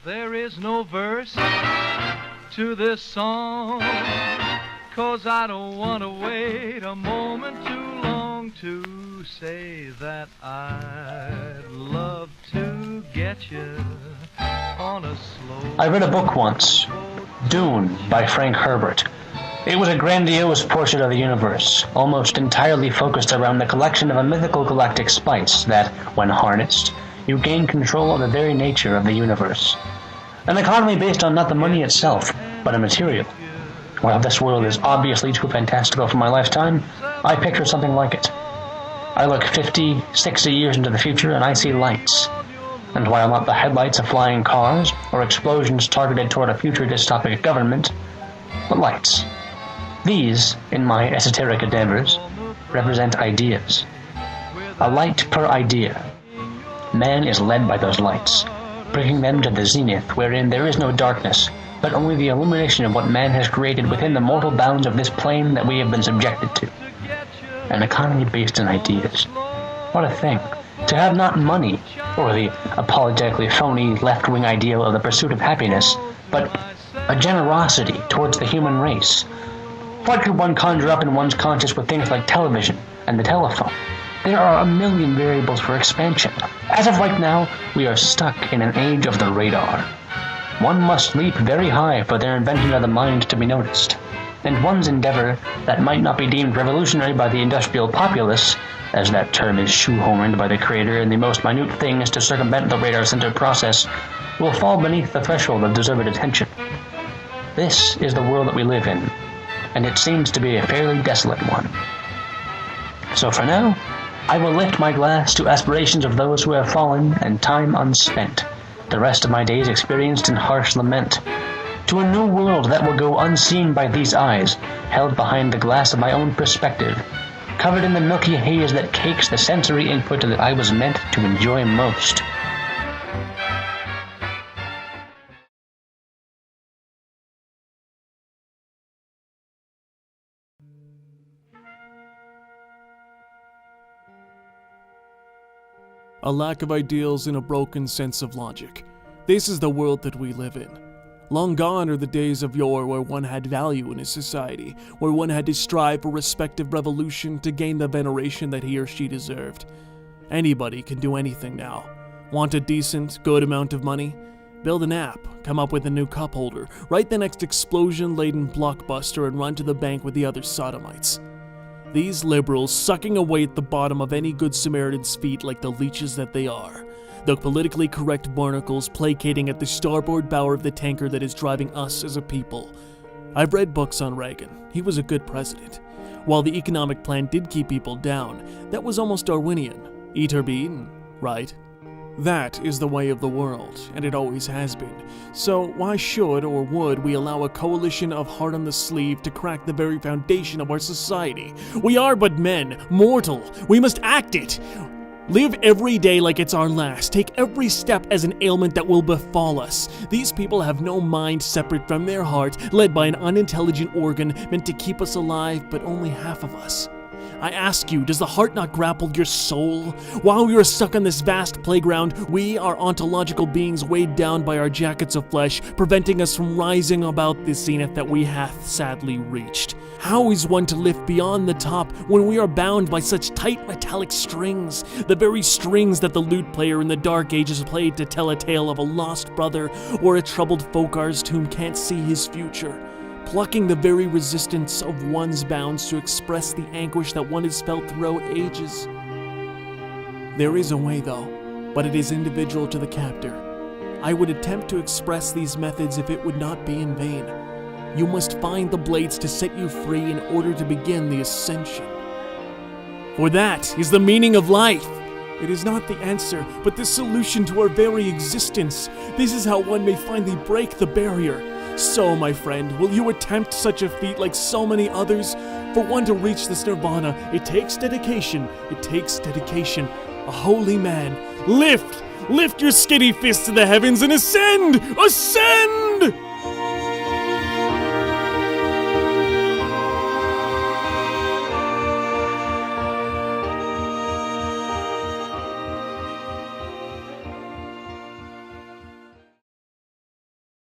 There is no verse to this song, 'cause I don't want to wait a moment too long to say that I'd love to get you on a slow... I read a book once, Dune by Frank Herbert. It was a grandiose portrait of the universe, almost entirely focused around the collection of a mythical galactic spice that, when harnessed, you gain control of the very nature of the universe. An economy based on not the money itself, but a material. While this world is obviously too fantastical for my lifetime, I picture something like it. I look 50, 60 years into the future and I see lights. And while not the headlights of flying cars or explosions targeted toward a future dystopic government, but lights. These, in my esoteric endeavors, represent ideas. A light per idea. Man is led by those lights, bringing them to the zenith wherein there is no darkness, but only the illumination of what man has created within the mortal bounds of this plane that we have been subjected to. An economy based on ideas. What a thing. To have not money, or the apologetically phony left-wing ideal of the pursuit of happiness, but a generosity towards the human race. What could one conjure up in one's conscience with things like television and the telephone? There are a million variables for expansion. As of right now, we are stuck in an age of the radar. One must leap very high for their invention of the mind to be noticed. And one's endeavor that might not be deemed revolutionary by the industrial populace, as that term is shoehorned by the creator in the most minute things to circumvent the radar-centered process, will fall beneath the threshold of deserved attention. This is the world that we live in, and it seems to be a fairly desolate one. So for now, I will lift my glass to aspirations of those who have fallen and time unspent, the rest of my days experienced in harsh lament, to a new world that will go unseen by these eyes, held behind the glass of my own perspective, covered in the milky haze that cakes the sensory input that I was meant to enjoy most. A lack of ideals and a broken sense of logic. This is the world that we live in. Long gone are the days of yore where one had value in his society, where one had to strive for respective revolution to gain the veneration that he or she deserved. Anybody can do anything now. Want a decent, good amount of money? Build an app, come up with a new cup holder, write the next explosion-laden blockbuster and run to the bank with the other sodomites. These liberals sucking away at the bottom of any good Samaritan's feet like the leeches that they are. The politically correct barnacles placating at the starboard bow of the tanker that is driving us as a people. I've read books on Reagan. He was a good president. While the economic plan did keep people down, that was almost Darwinian. Eat or be eaten, right? That is the way of the world, and it always has been. So why should or would we allow a coalition of heart on the sleeve to crack the very foundation of our society? We are but men, mortal. We must act it. Live every day like it's our last. Take every step as an ailment that will befall us. These people have no mind separate from their heart, led by an unintelligent organ meant to keep us alive, but only half of us. I ask you, does the heart not grapple your soul? While we are stuck on this vast playground, we are ontological beings weighed down by our jackets of flesh, preventing us from rising about the zenith that we hath sadly reached. How is one to lift beyond the top when we are bound by such tight metallic strings? The very strings that the lute player in the Dark Ages played to tell a tale of a lost brother or a troubled folk artist whom can't see his future. Plucking the very resistance of one's bounds to express the anguish that one has felt throughout ages. There is a way though, but it is individual to the captor. I would attempt to express these methods if it would not be in vain. You must find the blades to set you free in order to begin the ascension. For that is the meaning of life. It is not the answer, but the solution to our very existence. This is how one may finally break the barrier. So, my friend, will you attempt such a feat like so many others? For one to reach this nirvana, it takes dedication. It takes dedication. A holy man. Lift your skinny fists to the heavens and ascend! Ascend!